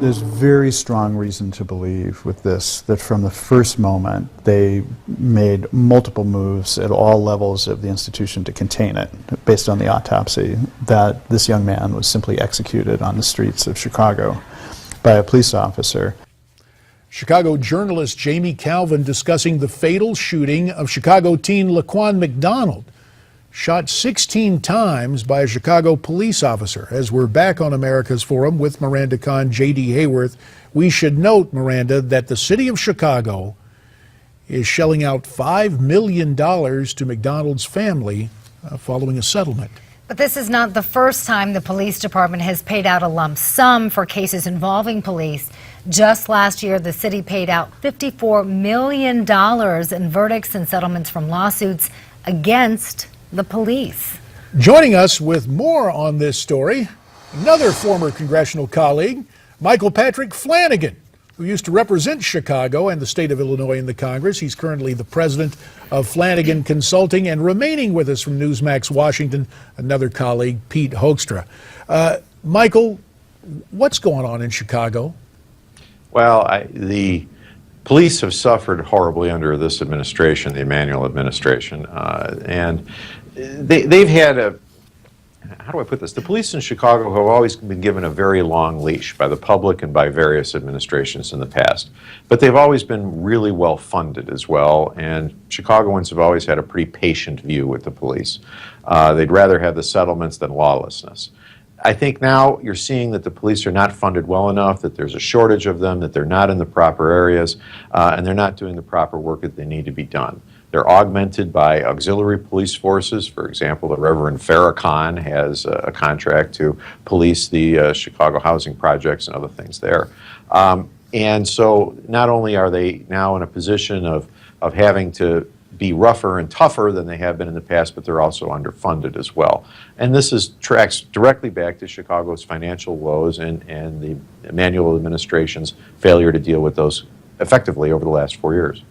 There's very strong reason to believe with this that from the first moment they made multiple moves at all levels of the institution to contain it, based on the autopsy, that this young man was simply executed on the streets of Chicago by a police officer. Chicago journalist Jamie Calvin discussing the fatal shooting of Chicago teen Laquan McDonald, shot 16 times by a Chicago police officer. As we're back on America's Forum with Miranda Kahn, J.D. Hayworth, we should note, Miranda, that the city of Chicago is shelling out $5 million to McDonald's family following a settlement. But this is not the first time the police department has paid out a lump sum for cases involving police. Just last year, the city paid out $54 million in verdicts and settlements from lawsuits against the police. Joining us with more on this story, another former congressional colleague, Michael Patrick Flanagan, who used to represent Chicago and the state of Illinois in the Congress. He's currently the president of Flanagan Consulting, and remaining with us from Newsmax Washington, another colleague, Pete Hoekstra. Michael, what's going on in Chicago? Well, the police have suffered horribly under this administration, the Emmanuel administration, and they've had a, how do I put this? The police in Chicago have always been given a very long leash by the public and by various administrations in the past. But they've always been really well funded as well, and Chicagoans have always had a pretty patient view with the police. They'd rather have the settlements than lawlessness. I think now you're seeing that the police are not funded well enough, that there's a shortage of them, that they're not in the proper areas, and they're not doing the proper work that they need to be done. They're augmented by auxiliary police forces. For example, the Reverend Farrakhan has a contract to police the Chicago housing projects and other things there. And so not only are they now in a position of having to be rougher and tougher than they have been in the past, but they're also underfunded as well. And this tracks directly back to Chicago's financial woes and the Emmanuel administration's failure to deal with those effectively over the last 4 years.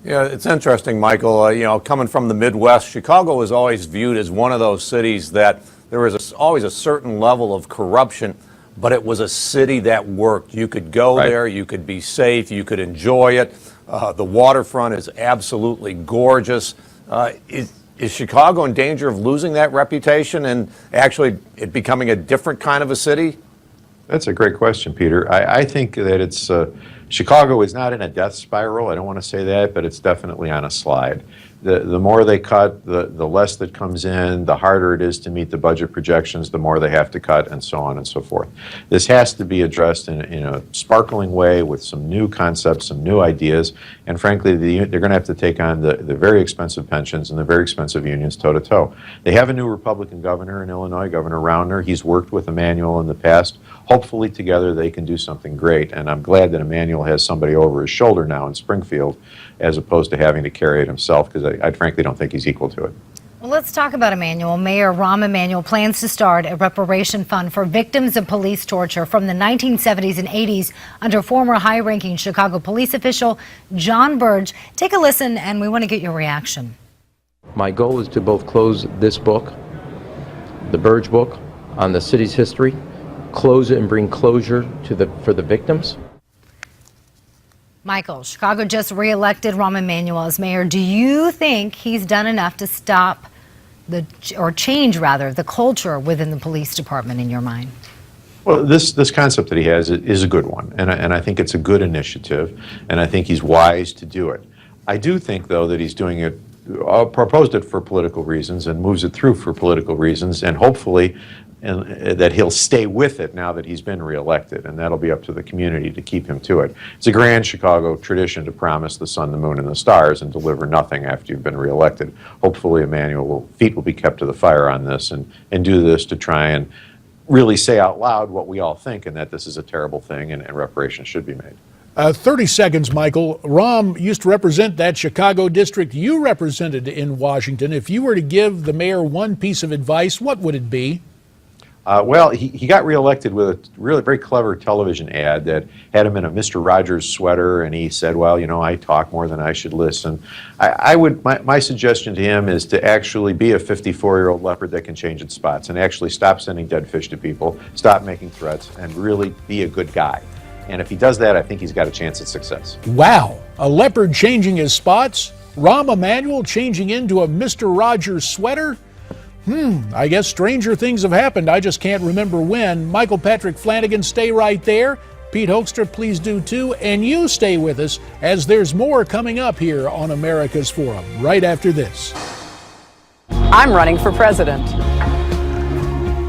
Yeah, it's interesting, Michael. Coming from the Midwest, Chicago was always viewed as one of those cities that there was always a certain level of corruption, but it was a city that worked. You could go there, you could be safe, you could enjoy it. The waterfront is absolutely gorgeous. Is Chicago in danger of losing that reputation and actually it becoming a different kind of a city? That's a great question, Peter. I think that it's Chicago is not in a death spiral. I don't want to say that, but it's definitely on a slide. The more they cut, the less that comes in, the harder it is to meet the budget projections, the more they have to cut, and so on and so forth. This has to be addressed in a sparkling way with some new concepts, some new ideas, and frankly, they're going to have to take on the very expensive pensions and the very expensive unions toe-to-toe. They have a new Republican governor in Illinois, Governor Rauner. He's worked with Emmanuel in the past. Hopefully together they can do something great, and I'm glad that Emmanuel has somebody over his shoulder now in Springfield as opposed to having to carry it himself, because I frankly don't think he's equal to it. Well, let's talk about Emmanuel. Mayor Rahm Emmanuel plans to start a reparation fund for victims of police torture from the 1970s and 80s under former high-ranking Chicago police official John Burge. Take a listen, and we want to get your reaction. My goal is to both close this book, the Burge book, on the city's history, close it and bring closure for the victims. Michael, Chicago just re-elected Rahm Emmanuel as mayor. Do you think he's done enough to stop change the culture within the police department in your mind? Well, this concept that he has is a good one, and I think it's a good initiative, and I think he's wise to do it. I do think, though, that he's doing it, proposed it for political reasons and moves it through for political reasons, and hopefully that he'll stay with it now that he's been reelected, and that'll be up to the community to keep him to it. It's a grand Chicago tradition to promise the sun, the moon, and the stars and deliver nothing after you've been reelected. Hopefully Emmanuel's feet will be kept to the fire on this and do this to try and really say out loud what we all think, and that this is a terrible thing and reparations should be made. 30 seconds, Michael. Rahm used to represent that Chicago district you represented in Washington. If you were to give the mayor one piece of advice, what would it be? Well, he got reelected with a really very clever television ad that had him in a Mr. Rogers sweater, and he said, well, you know, I talk more than I should listen. My suggestion to him is to actually be a 54-year-old leopard that can change its spots and actually stop sending dead fish to people, stop making threats, and really be a good guy. And if he does that, I think he's got a chance at success. Wow, a leopard changing his spots? Rahm Emmanuel changing into a Mr. Rogers sweater? I guess stranger things have happened. I just can't remember when. Michael Patrick Flanagan, stay right there. Pete Hoekstra, please do too. And you stay with us as there's more coming up here on America's Forum right after this. I'm running for president.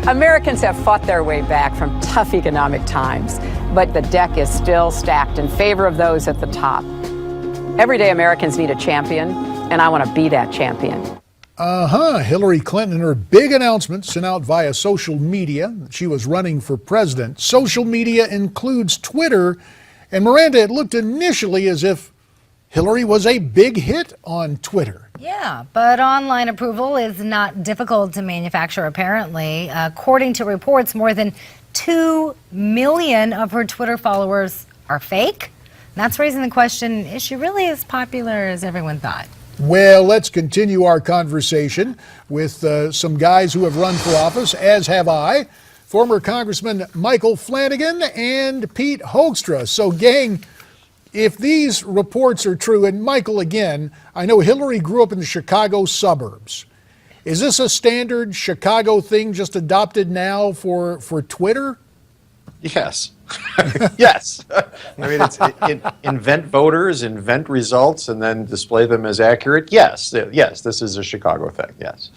Americans have fought their way back from tough economic times, but the deck is still stacked in favor of those at the top. Everyday Americans need a champion, and I want to be that champion. Hillary Clinton, her big announcement sent out via social media. She was running for president. Social media includes Twitter. And Miranda, it looked initially as if Hillary was a big hit on Twitter. Yeah, but online approval is not difficult to manufacture, apparently. According to reports, more than 2 million of her Twitter followers are fake. And that's raising the question, is she really as popular as everyone thought? Well, let's continue our conversation with some guys who have run for office, as have I, former Congressman Michael Flanagan and Pete Hoekstra. So, gang, if these reports are true, and Michael, again, I know Hillary grew up in the Chicago suburbs. Is this a standard Chicago thing just adopted now for Twitter? Yes. Yes. I mean, it's invent voters, invent results, and then display them as accurate. Yes. Yes, this is a Chicago thing. Yes.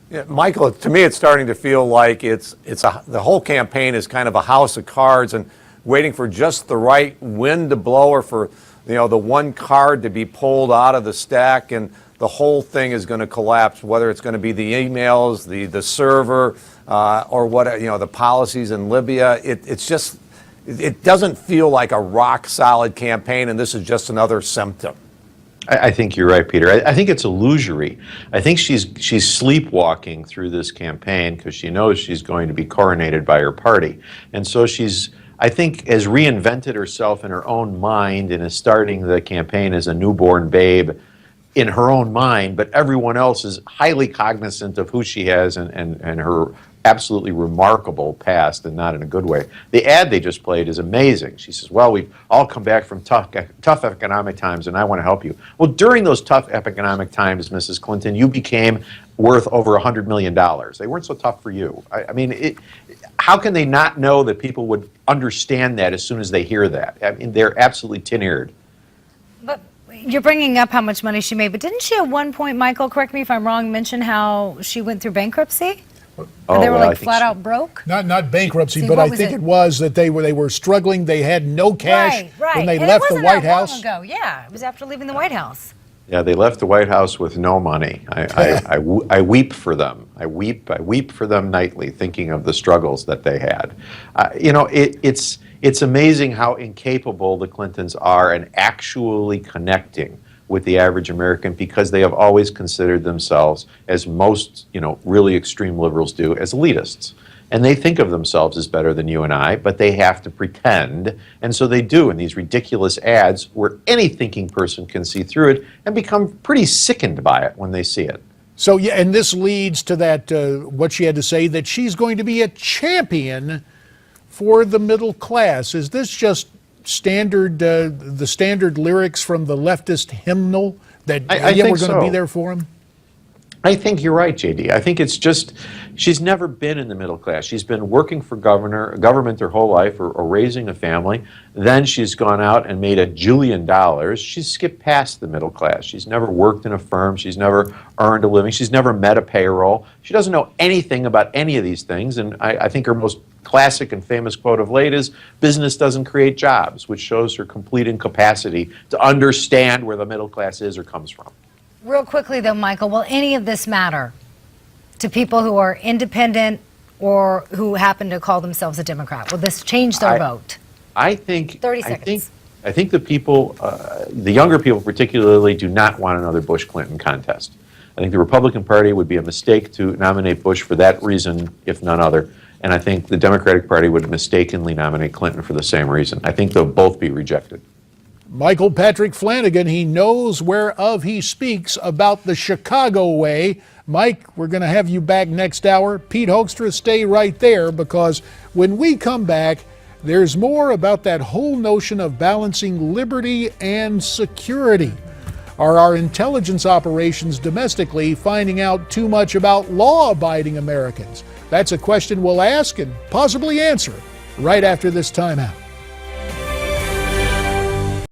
Yeah, Michael, to me, it's starting to feel like the whole campaign is kind of a house of cards and waiting for just the right wind to blow or for, you know, the one card to be pulled out of the stack, and the whole thing is going to collapse, whether it's going to be the emails, the server, or what, you know, the policies in Libya. It doesn't feel like a rock solid campaign, and this is just another symptom. I think you're right, Peter. I think it's illusory. I think she's sleepwalking through this campaign because she knows she's going to be coronated by her party. And so I think, has reinvented herself in her own mind and is starting the campaign as a newborn babe in her own mind, but everyone else is highly cognizant of who she has and her absolutely remarkable past, and not in a good way. The ad they just played is amazing. She says, well, we've all come back from tough economic times, and I want to help you. Well, during those tough economic times, Mrs. Clinton, you became worth over $100 million. They weren't so tough for you. I mean, how can they not know that people would understand that as soon as they hear that? I mean, they're absolutely tin-eared. But you're bringing up how much money she made, but didn't she at one point, Michael, correct me if I'm wrong, mention how she went through bankruptcy? They were like flat out broke? Not bankruptcy, but I think it was that they were struggling. They had no cash when they left the White House. It wasn't that long ago. Yeah, it was after leaving the White House. Yeah, they left the White House with no money. I weep for them. I weep for them nightly, thinking of the struggles that they had. You know, it's amazing how incapable the Clintons are in actually connecting with the average American, because they have always considered themselves, as most, you know, really extreme liberals do, as elitists. And they think of themselves as better than you and I, but they have to pretend. And so they do in these ridiculous ads where any thinking person can see through it and become pretty sickened by it when they see it. So, yeah, and this leads to that, what she had to say, that she's going to be a champion for the middle class. Is this just standard, the standard lyrics from the leftist hymnal that we're going to be there for them? I think you're right, JD. I think it's just, she's never been in the middle class. She's been working for government her whole life, or raising a family. Then she's gone out and made $1 jillion. She's skipped past the middle class. She's never worked in a firm. She's never earned a living. She's never met a payroll. She doesn't know anything about any of these things. And I think her most classic and famous quote of late is, business doesn't create jobs, which shows her complete incapacity to understand where the middle class is or comes from. Real quickly, though, Michael, will any of this matter to people who are independent or who happen to call themselves a Democrat? Will this change their vote? I think 30 seconds. I think the people, the younger people particularly, do not want another Bush-Clinton contest. think the Republican Party would be a mistake to nominate Bush for that reason, if none other. And I think the Democratic Party would mistakenly nominate Clinton for the same reason. I think they'll both be rejected. Michael Patrick Flanagan, he knows whereof he speaks about the Chicago way. Mike, we're going to have you back next hour. Pete Hoekstra, stay right there, because when we come back, there's more about that whole notion of balancing liberty and security. Are our intelligence operations domestically finding out too much about law-abiding Americans? That's a question we'll ask and possibly answer right after this timeout.